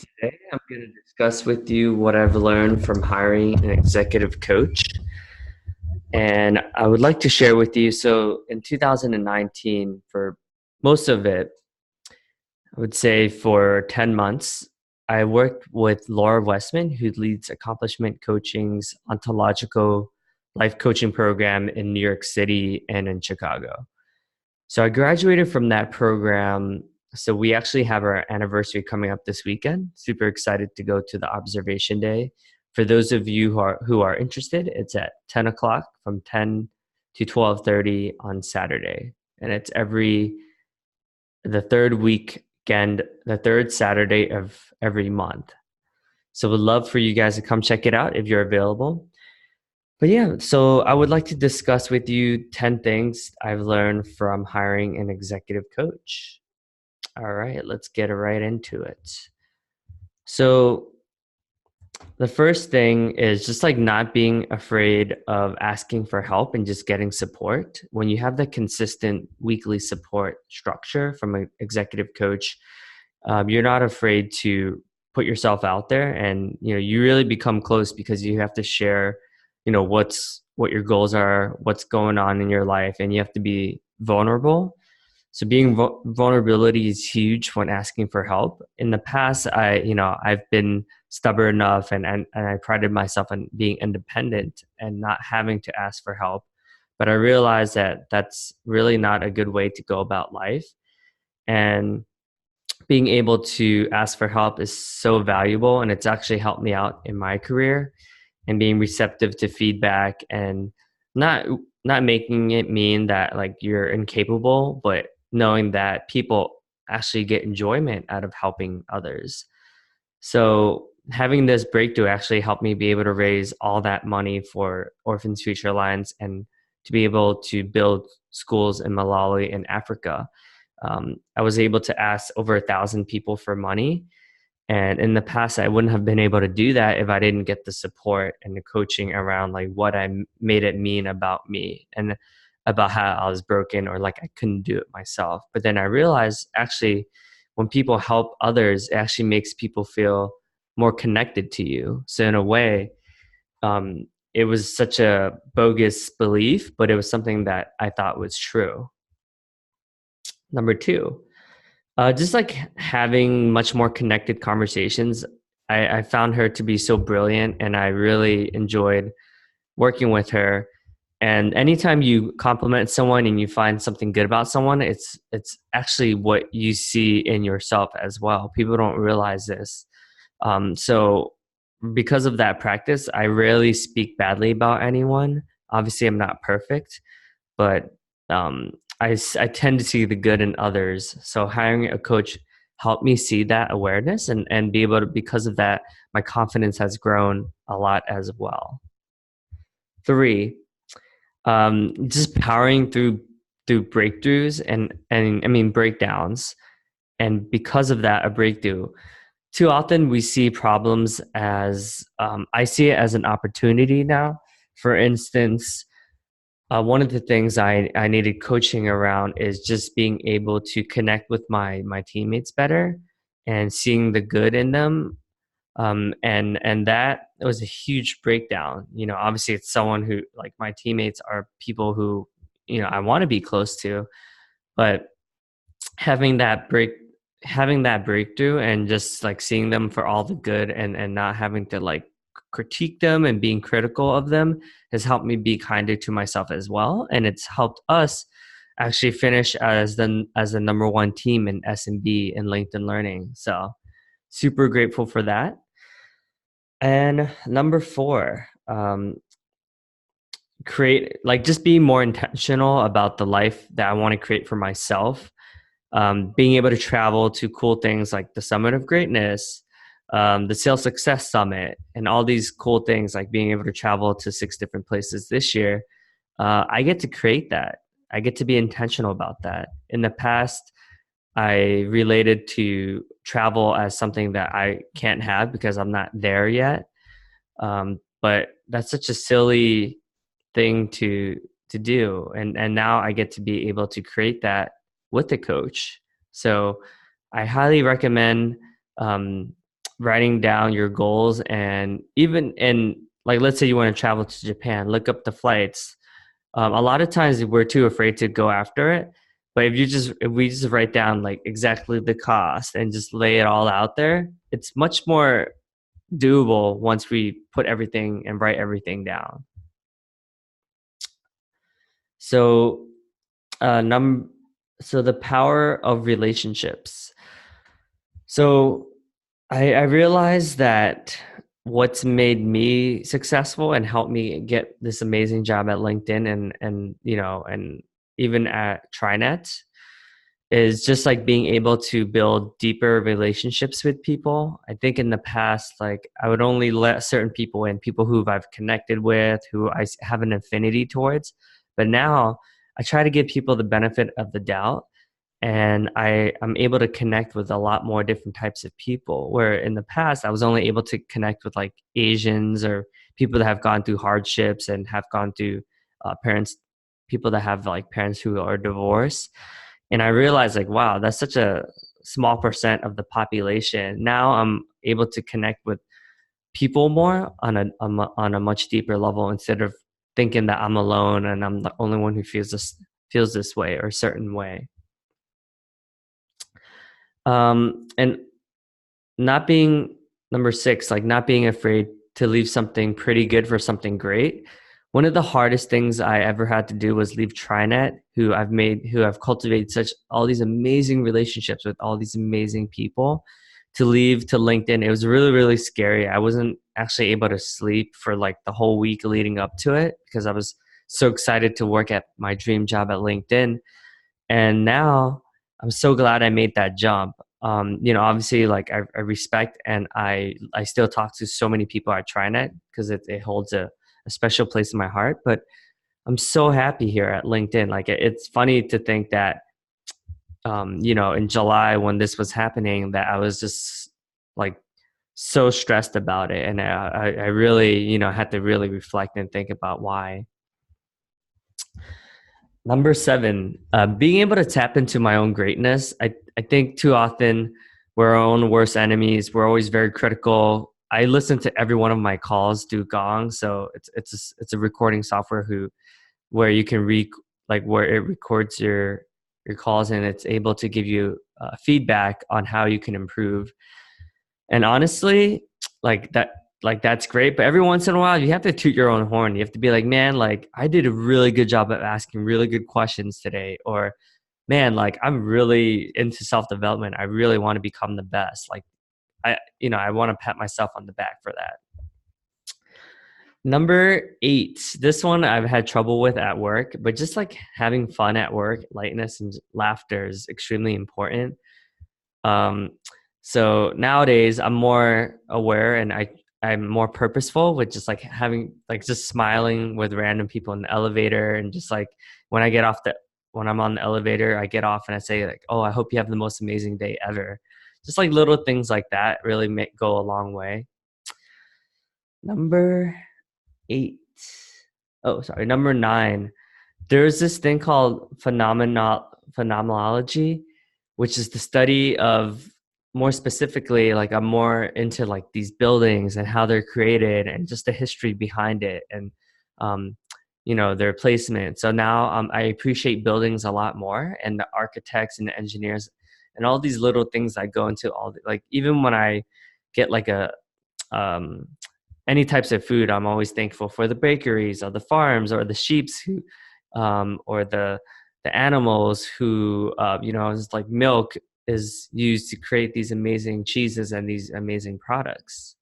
Today, I'm going to discuss with you what I've learned from hiring an executive coach. And I would like to share with you. So, in 2019, for most of it, I would say for 10 months, I worked with Laura Westman, who leads Accomplishment Coaching's ontological life coaching program in New York City and in Chicago. So I graduated from that program. So we actually have our anniversary coming up this weekend. Super excited to go to the observation day. For those of you who are interested, it's at 10 o'clock from 10 to 12:30 on Saturday. And it's the third weekend, the third Saturday of every month. So we'd love for you guys to come check it out if you're available. But yeah, so I would like to discuss with you 10 things I've learned from hiring an executive coach. All right, let's get right into it. So, the first thing is just like not being afraid of asking for help and just getting support. When you have the consistent weekly support structure from an executive coach, you're not afraid to put yourself out there, and you really become close because you have to share what your goals are, what's going on in your life, and you have to be vulnerable. So being vulnerability is huge when asking for help. In the past, I've been stubborn enough, and I prided myself on being independent and not having to ask for help. But I realized that that's really not a good way to go about life. And being able to ask for help is so valuable, and it's actually helped me out in my career, and being receptive to feedback and not not making it mean that like you're incapable, but knowing that people actually get enjoyment out of helping others. So having this breakthrough actually helped me be able to raise all that money for Orphans Future Alliance and to be able to build schools in Malawi and Africa. I was able to ask over 1,000 people for money. And in the past, I wouldn't have been able to do that if I didn't get the support and the coaching around like what made it mean about me and about how I was broken or like I couldn't do it myself. But then I realized actually when people help others, it actually makes people feel more connected to you. So in a way, it was such a bogus belief, but it was something that I thought was true. Number two, just like having much more connected conversations. I found her to be so brilliant, and I really enjoyed working with her. And anytime you compliment someone and you find something good about someone, it's actually what you see in yourself as well. People don't realize this. So because of that practice, I rarely speak badly about anyone. Obviously, I'm not perfect, but um, I tend to see the good in others. So hiring a coach helped me see that awareness and be able to, because of that, my confidence has grown a lot as well. Three, just powering through breakthroughs and I mean breakdowns. And because of that, a breakthrough. Too often we see problems as I see it as an opportunity now. For instance, one of the things I needed coaching around is just being able to connect with my teammates better and seeing the good in them. And that was a huge breakdown. Obviously it's someone who like my teammates are people who, I want to be close to, but having that breakthrough and just like seeing them for all the good and not having to like critique them and being critical of them has helped me be kinder to myself as well, and it's helped us actually finish as the number one team in S&B in LinkedIn Learning. So super grateful for that. And number four, create like just being more intentional about the life that I want to create for myself. Being able to travel to cool things like the Summit of Greatness, the Sales Success Summit, and all these cool things, like being able to travel to 6 different places this year. I get to create that. I get to be intentional about that. In the past, I related to travel as something that I can't have because I'm not there yet. But that's such a silly thing to do, and now I get to be able to create that with a coach. So I highly recommend um, writing down your goals, and even in, like, let's say you want to travel to Japan, look up the flights. A lot of times we're too afraid to go after it. But if we just write down like exactly the cost and just lay it all out there, it's much more doable once we put everything and write everything down. So, so the power of relationships. So I realized that what's made me successful and helped me get this amazing job at LinkedIn and and even at TriNet is just like being able to build deeper relationships with people. I think in the past, like I would only let certain people in, people who I've connected with, who have an affinity towards. But now I try to give people the benefit of the doubt, and I'm able to connect with a lot more different types of people, where in the past I was only able to connect with like Asians or people that have gone through hardships and have gone through people that have like parents who are divorced. And I realized like, wow, that's such a small percent of the population. Now I'm able to connect with people more on a much deeper level, instead of thinking that I'm alone and I'm the only one who feels this way or a certain way. And not being number six, like not being afraid to leave something pretty good for something great. One of the hardest things I ever had to do was leave TriNet, who I've cultivated such all these amazing relationships with all these amazing people, to leave to LinkedIn. It was really, really scary. I wasn't actually able to sleep for like the whole week leading up to it because I was so excited to work at my dream job at LinkedIn. And now I'm so glad I made that jump. Obviously, like I respect and I still talk to so many people at TriNet because it holds a special place in my heart. But I'm so happy here at LinkedIn. Like it's funny to think that, in July when this was happening, that I was just like so stressed about it, and I really, had to really reflect and think about why. Number seven, being able to tap into my own greatness. I think too often we're our own worst enemies. We're always very critical. I listen to every one of my calls through Gong, so it's a recording software where you can where it records your calls, and it's able to give you feedback on how you can improve. And honestly, that's great. But every once in a while, you have to toot your own horn. You have to be like, man, like I did a really good job of asking really good questions today. Or, man, like I'm really into self-development. I really want to become the best. Like I want to pat myself on the back for that. Number eight, this one I've had trouble with at work, but just like having fun at work, lightness and laughter is extremely important. Um, so nowadays I'm more aware, and I'm more purposeful with just like having like just smiling with random people in the elevator, and just like when I get off when I'm on the elevator, I get off and I say like, "Oh, I hope you have the most amazing day ever." Just like little things like that really go a long way. Number eight. Oh, sorry. Number nine. There's this thing called phenomenology, which is the study of, more specifically, like I'm more into like these buildings and how they're created and just the history behind it, and um, their placement. So now I appreciate buildings a lot more, and the architects and the engineers and all these little things that go into like even when I get like um, any types of food, I'm always thankful for the bakeries or the farms or the sheeps who, or the animals who, just like milk is used to create these amazing cheeses and these amazing products.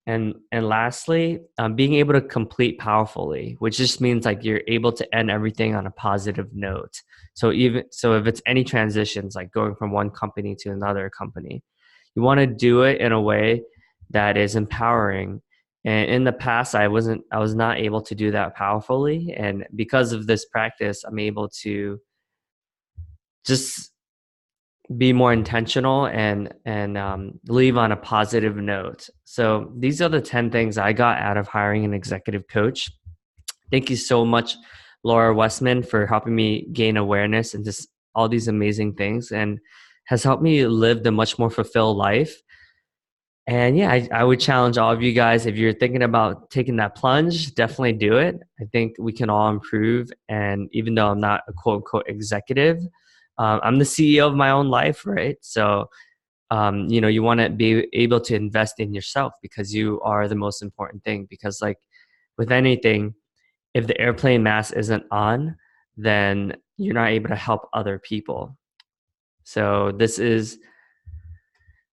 And lastly, being able to complete powerfully, which just means like you're able to end everything on a positive note. So if it's any transitions, like going from one company to another company, you want to do it in a way that is empowering. And in the past, I was not able to do that powerfully. And because of this practice, I'm able to just be more intentional and leave on a positive note. So these are the 10 things I got out of hiring an executive coach. Thank you so much, Laura Westman, for helping me gain awareness and just all these amazing things, and has helped me live a much more fulfilled life. And yeah, I would challenge all of you guys, if you're thinking about taking that plunge, definitely do it. I think we can all improve. And even though I'm not a quote unquote executive, I'm the CEO of my own life, right? So, you want to be able to invest in yourself because you are the most important thing. Because, like with anything, if the airplane mask isn't on, then you're not able to help other people. So, this is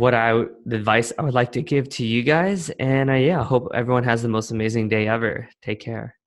the advice I would like to give to you guys. And yeah, I hope everyone has the most amazing day ever. Take care.